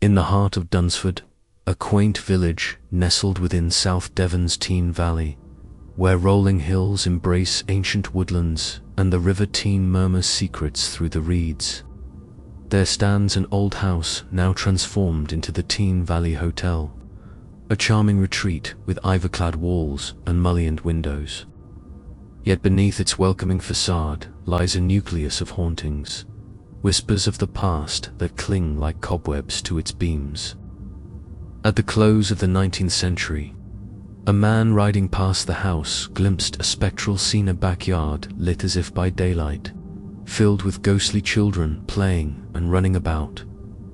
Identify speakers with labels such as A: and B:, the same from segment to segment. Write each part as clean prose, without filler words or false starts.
A: In the heart of Dunsford, a quaint village nestled within South Devon's Teign Valley, where rolling hills embrace ancient woodlands and the River Teign murmurs secrets through the reeds, there stands an old house now transformed into the Teign Valley Hotel, a charming retreat with ivy-clad walls and mullioned windows. Yet beneath its welcoming facade lies a nucleus of hauntings, whispers of the past that cling like cobwebs to its beams. At the close of the 19th century, a man riding past the house glimpsed a spectral scene, a backyard lit as if by daylight, filled with ghostly children playing and running about,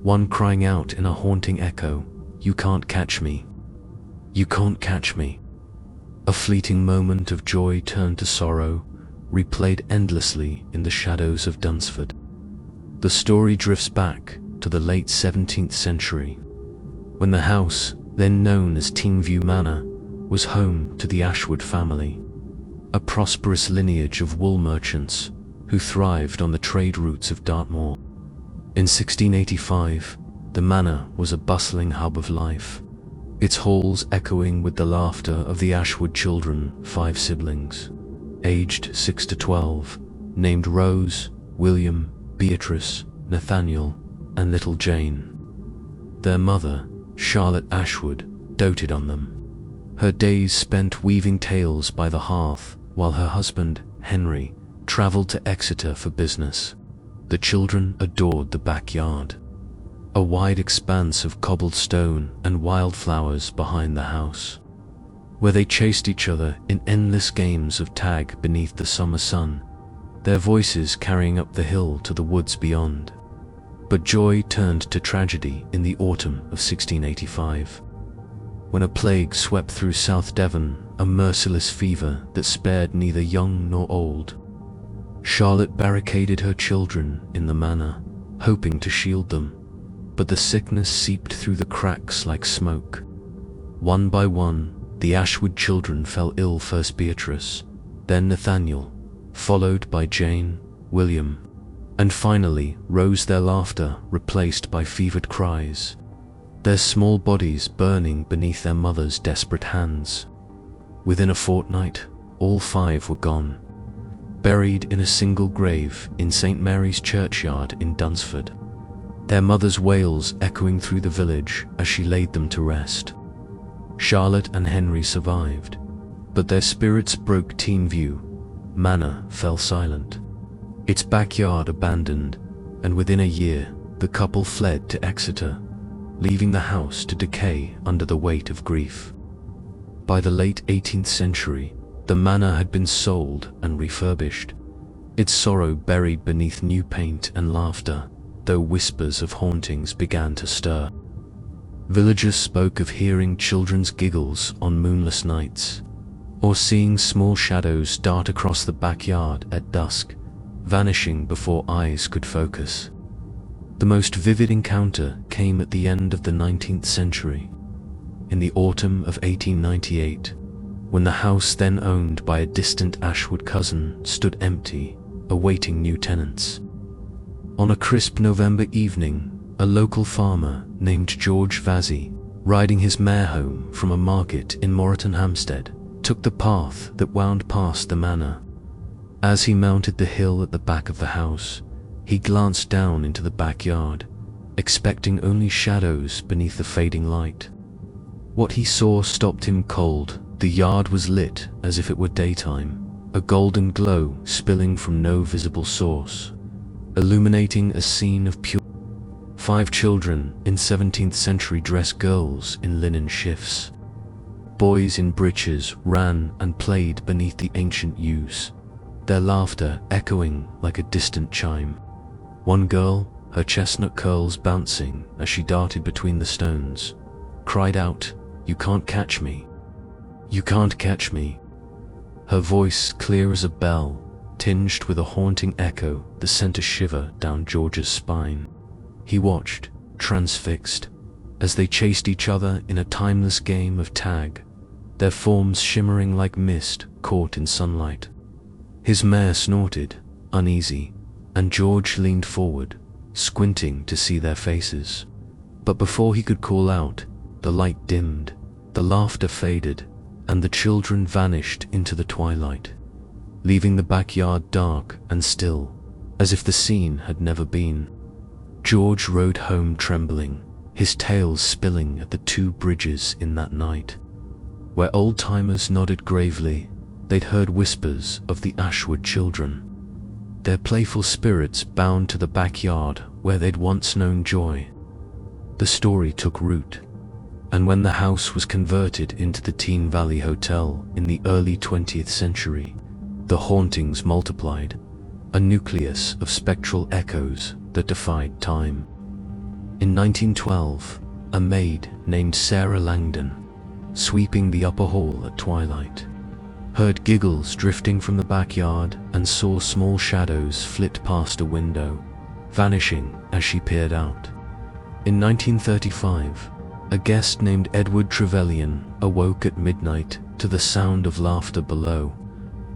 A: one crying out in a haunting echo, "You can't catch me. You can't catch me." A fleeting moment of joy turned to sorrow, replayed endlessly in the shadows of Dunsford. The story drifts back to the late 17th century, when the house, then known as Teign Manor, was home to the Ashwood family, a prosperous lineage of wool merchants who thrived on the trade routes of Dartmoor. In 1685, the manor was a bustling hub of life, its halls echoing with the laughter of the Ashwood children, 5 siblings, aged 6 to 12, named Rose, William, Beatrice, Nathaniel, and little Jane. Their mother, Charlotte Ashwood, doted on them, her days spent weaving tales by the hearth, while her husband, Henry, travelled to Exeter for business. The children adored the backyard, a wide expanse of cobbled stone and wildflowers behind the house, where they chased each other in endless games of tag beneath the summer sun, their voices carrying up the hill to the woods beyond. But joy turned to tragedy in the autumn of 1685, when a plague swept through South Devon, a merciless fever that spared neither young nor old. Charlotte barricaded her children in the manor, hoping to shield them, but the sickness seeped through the cracks like smoke. One by one, the Ashwood children fell ill, first Beatrice, then Nathaniel, followed by Jane, William, and finally Rose, their laughter replaced by fevered cries, their small bodies burning beneath their mother's desperate hands. Within a fortnight, all 5 were gone, buried in a single grave in St. Mary's churchyard in Dunsford, their mother's wails echoing through the village as she laid them to rest. Charlotte and Henry survived, but their spirits broke. Teign Manor fell silent, its backyard abandoned, and within a year the couple fled to Exeter, leaving the house to decay under the weight of grief. By the late 18th century, the manor had been sold and refurbished, its sorrow buried beneath new paint and laughter, though whispers of hauntings began to stir. Villagers spoke of hearing children's giggles on moonless nights, or seeing small shadows dart across the backyard at dusk, vanishing before eyes could focus. The most vivid encounter came at the end of the 19th century, in the autumn of 1898, when the house then owned by a distant Ashwood cousin stood empty, awaiting new tenants. On a crisp November evening, a local farmer named George Vazzy, riding his mare home from a market in Moreton Hampstead, took the path that wound past the manor. As he mounted the hill at the back of the house, he glanced down into the backyard, expecting only shadows beneath the fading light. What he saw stopped him cold. The yard was lit as if it were daytime, a golden glow spilling from no visible source, illuminating a scene of pure. 5 children in 17th century dress, girls in linen shifts, boys in breeches, ran and played beneath the ancient yews, their laughter echoing like a distant chime. One girl, her chestnut curls bouncing as she darted between the stones, cried out, "You can't catch me. You can't catch me." Her voice, clear as a bell, tinged with a haunting echo that sent a shiver down George's spine. He watched, transfixed, as they chased each other in a timeless game of tag, their forms shimmering like mist caught in sunlight. His mare snorted, uneasy, and George leaned forward, squinting to see their faces. But before he could call out, the light dimmed, the laughter faded, and the children vanished into the twilight, leaving the backyard dark and still, as if the scene had never been. George rode home trembling, his tales spilling at the two bridges in that night, where old-timers nodded gravely. They'd heard whispers of the Ashwood children, their playful spirits bound to the backyard where they'd once known joy. The story took root, and when the house was converted into the Teign Valley Hotel in the early 20th century, the hauntings multiplied, a nucleus of spectral echoes that defied time. In 1912, a maid named Sarah Langdon, sweeping the upper hall at twilight, heard giggles drifting from the backyard and saw small shadows flit past a window, vanishing as she peered out. In 1935, a guest named Edward Trevelyan awoke at midnight to the sound of laughter below,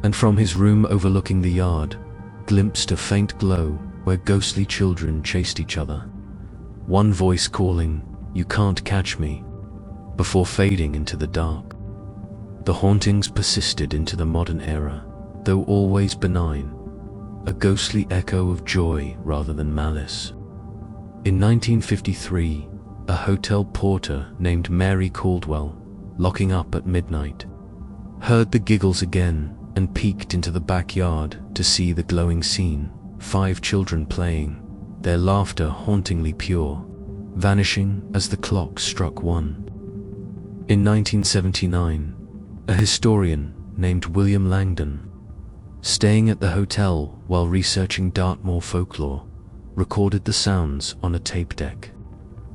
A: and from his room overlooking the yard, glimpsed a faint glow where ghostly children chased each other, one voice calling, "You can't catch me," before fading into the dark. The hauntings persisted into the modern era, though always benign, a ghostly echo of joy rather than malice. In 1953, a hotel porter named Mary Caldwell, locking up at midnight, heard the giggles again and peeked into the backyard to see the glowing scene, 5 children playing, their laughter hauntingly pure, vanishing as the clock struck 1. In 1979, a historian named William Langdon, staying at the hotel while researching Dartmoor folklore, recorded the sounds on a tape deck.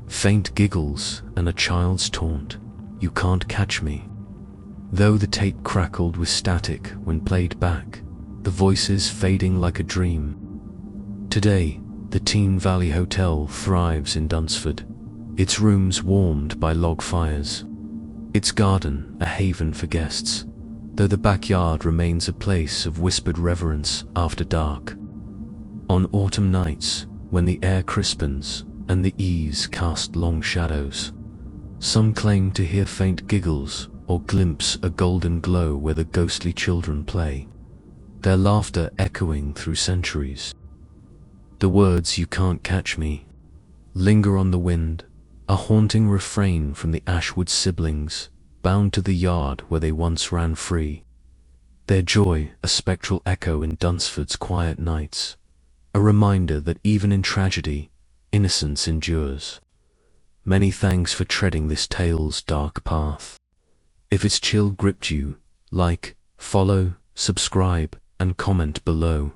A: Faint giggles and a child's taunt, "You can't catch me." Though the tape crackled with static when played back, the voices fading like a dream. Today, the Teign Valley Hotel thrives in Dunsford, its rooms warmed by log fires, its garden a haven for guests, though the backyard remains a place of whispered reverence after dark. On autumn nights, when the air crispens and the eaves cast long shadows, some claim to hear faint giggles or glimpse a golden glow where the ghostly children play, their laughter echoing through centuries. The words "You can't catch me" linger on the wind, a haunting refrain from the Ashwood siblings, bound to the yard where they once ran free. Their joy a spectral echo in Dunsford's quiet nights, a reminder that even in tragedy, innocence endures. Many thanks for treading this tale's dark path. If its chill gripped you, like, follow, subscribe, and comment below.